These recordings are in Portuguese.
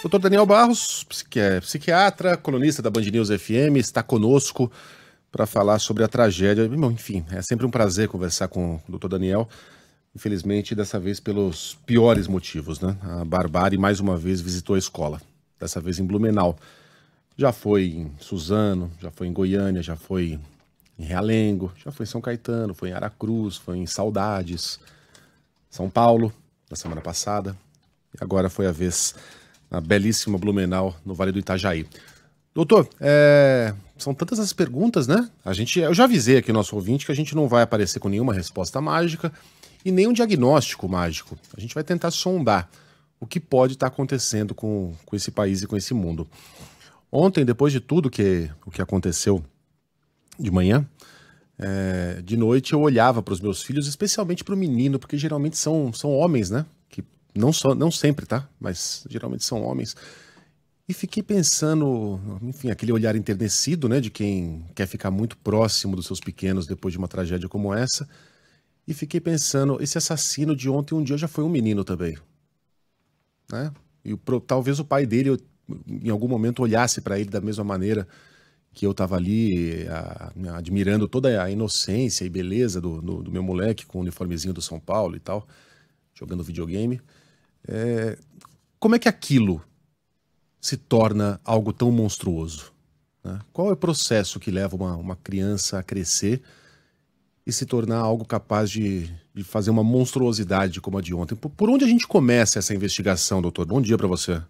Dr. Daniel Barros, que é psiquiatra, colunista da Band News FM, está conosco para falar sobre a tragédia. Enfim, é sempre um prazer conversar com o Dr. Daniel. Infelizmente, dessa vez pelos piores motivos, né? A barbárie, mais uma vez, visitou a escola. Dessa vez em Blumenau. Já foi em Suzano, já foi em Goiânia, já foi em Realengo, já foi em São Caetano, foi em Aracruz, foi em Saudades, São Paulo, na semana passada. E agora foi a vez na belíssima Blumenau, no Vale do Itajaí. Doutor, são tantas as perguntas, né? Eu já avisei aqui o nosso ouvinte que a gente não vai aparecer com nenhuma resposta mágica e nem um diagnóstico mágico. A gente vai tentar sondar o que pode estar acontecendo com esse país e com esse mundo. Ontem, depois de tudo o que aconteceu de manhã, de noite eu olhava para os meus filhos, especialmente para o menino, porque geralmente são homens, né? Que não sempre, tá? Mas geralmente são homens. E fiquei pensando, enfim, aquele olhar enternecido, né? De quem quer ficar muito próximo dos seus pequenos depois de uma tragédia como essa. E fiquei pensando, esse assassino de ontem um dia já foi um menino também, né? E talvez o pai dele, em algum momento, olhasse para ele da mesma maneira que eu estava ali, admirando toda a inocência e beleza do meu moleque com o uniformezinho do São Paulo e tal, jogando videogame. Como é que aquilo se torna algo tão monstruoso, né? Qual é o processo que leva uma criança a crescer e se tornar algo capaz de fazer uma monstruosidade como a de ontem? Por onde a gente começa essa investigação, doutor? Bom dia para você.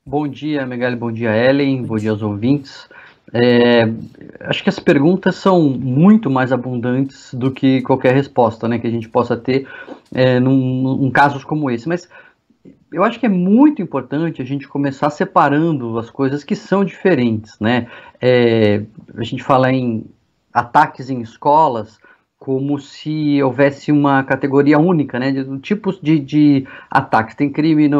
Bom dia, Megali, bom dia, Ellen, bom dia aos ouvintes. Acho que as perguntas são muito mais abundantes do que qualquer resposta, né, que a gente possa ter num casos como esse. Mas eu acho que é muito importante a gente começar separando as coisas que são diferentes, né? A gente fala em ataques em escolas como se houvesse uma categoria única, né, de tipos de ataques. Tem crime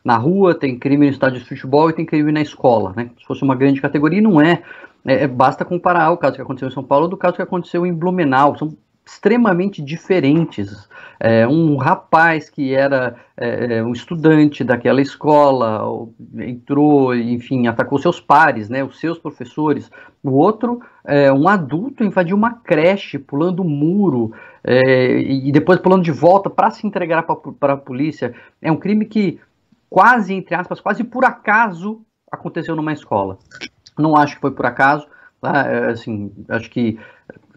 na rua, tem crime no estádio de futebol e tem crime na escola, né? Se fosse uma grande categoria, não é. Basta comparar o caso que aconteceu em São Paulo do caso que aconteceu em Blumenau. São extremamente diferentes. Um rapaz que era um estudante daquela escola entrou, enfim, atacou seus pares, né, os seus professores. O outro, um adulto invadiu uma creche, pulando um muro e depois pulando de volta para se entregar para a polícia. É um crime que quase, entre aspas, quase por acaso aconteceu numa escola. Não acho que foi por acaso, tá? Assim, acho que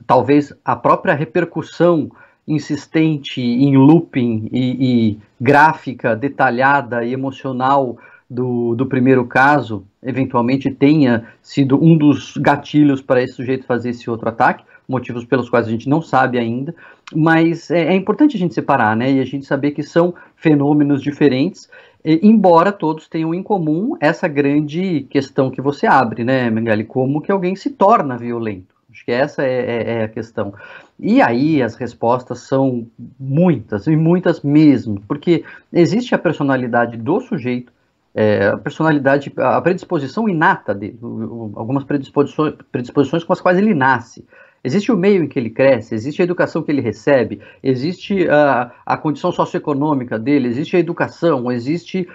talvez a própria repercussão insistente em looping e gráfica, detalhada e emocional do primeiro caso, eventualmente tenha sido um dos gatilhos para esse sujeito fazer esse outro ataque, motivos pelos quais a gente não sabe ainda, mas é importante a gente separar, né, e a gente saber que são fenômenos diferentes, embora todos tenham em comum essa grande questão que você abre, né, Megali, como que alguém se torna violento. Acho que essa é a questão. E aí as respostas são muitas, e muitas mesmo, porque existe a personalidade do sujeito, a predisposição inata dele, algumas predisposições com as quais ele nasce. Existe o meio em que ele cresce, existe a educação que ele recebe, existe a condição socioeconômica dele, existe a educação, existe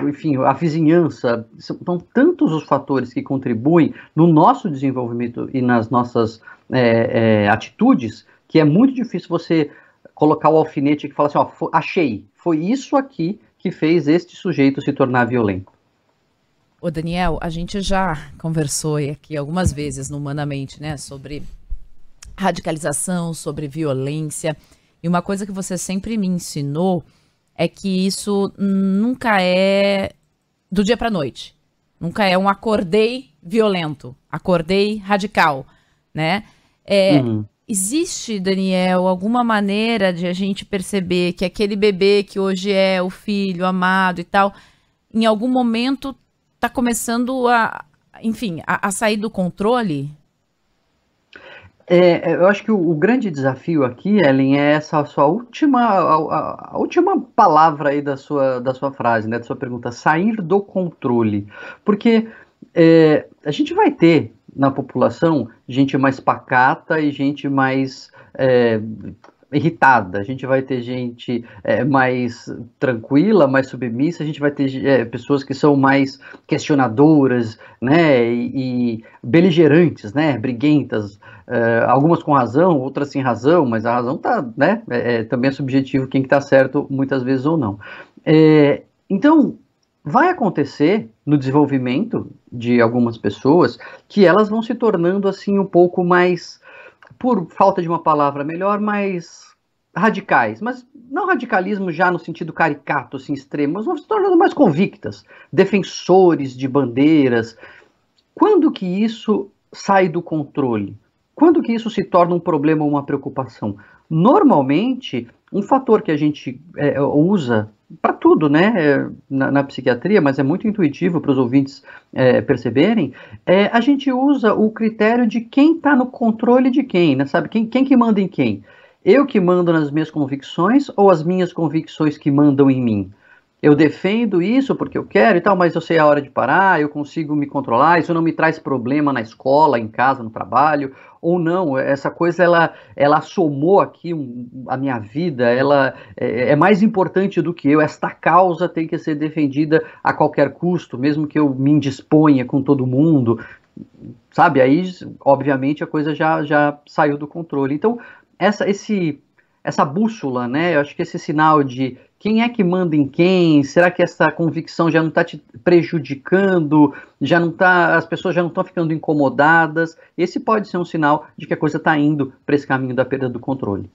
enfim, a vizinhança. São tantos os fatores que contribuem no nosso desenvolvimento e nas nossas atitudes, que é muito difícil você colocar o alfinete e falar assim, ó, achei, foi isso aqui que fez este sujeito se tornar violento. Ô Daniel, a gente já conversou aqui algumas vezes no Humanamente, né, sobre radicalização, sobre violência, e uma coisa que você sempre me ensinou é que isso nunca é do dia para a noite, nunca é um acordei violento, acordei radical, né? Existe, Daniel, alguma maneira de a gente perceber que aquele bebê que hoje é o filho amado e tal, em algum momento está começando a sair do controle? Eu acho que o grande desafio aqui, Ellen, é essa sua a última palavra aí da sua frase, né, da sua pergunta, sair do controle. Porque a gente vai ter na população gente mais pacata e gente mais irritada, a gente vai ter gente mais tranquila, mais submissa, a gente vai ter pessoas que são mais questionadoras, né, e beligerantes, né, briguentas, algumas com razão, outras sem razão, mas a razão tá, né, também é subjetivo quem que tá certo muitas vezes ou não. Então, vai acontecer no desenvolvimento de algumas pessoas que elas vão se tornando assim um pouco mais, por falta de uma palavra melhor, mais radicais, mas não radicalismo já no sentido caricato, assim, extremo, mas vão se tornando mais convictas, defensores de bandeiras. Quando que isso sai do controle? Quando que isso se torna um problema ou uma preocupação? Normalmente, um fator que a gente usa para tudo, né, na psiquiatria, mas é muito intuitivo para os ouvintes perceberem, a gente usa o critério de quem está no controle de quem, né, sabe? Quem que manda em quem? Eu que mando nas minhas convicções ou as minhas convicções que mandam em mim? Eu defendo isso porque eu quero e tal, mas eu sei a hora de parar, eu consigo me controlar, isso não me traz problema na escola, em casa, no trabalho, ou não, essa coisa ela somou aqui a minha vida, ela é mais importante do que eu, esta causa tem que ser defendida a qualquer custo, mesmo que eu me indisponha com todo mundo, sabe? Aí, obviamente, a coisa já saiu do controle. Então, essa bússola, né? Eu acho que esse sinal de quem é que manda em quem, será que essa convicção já não está te prejudicando, já não tá, as pessoas já não estão ficando incomodadas, esse pode ser um sinal de que a coisa está indo para esse caminho da perda do controle.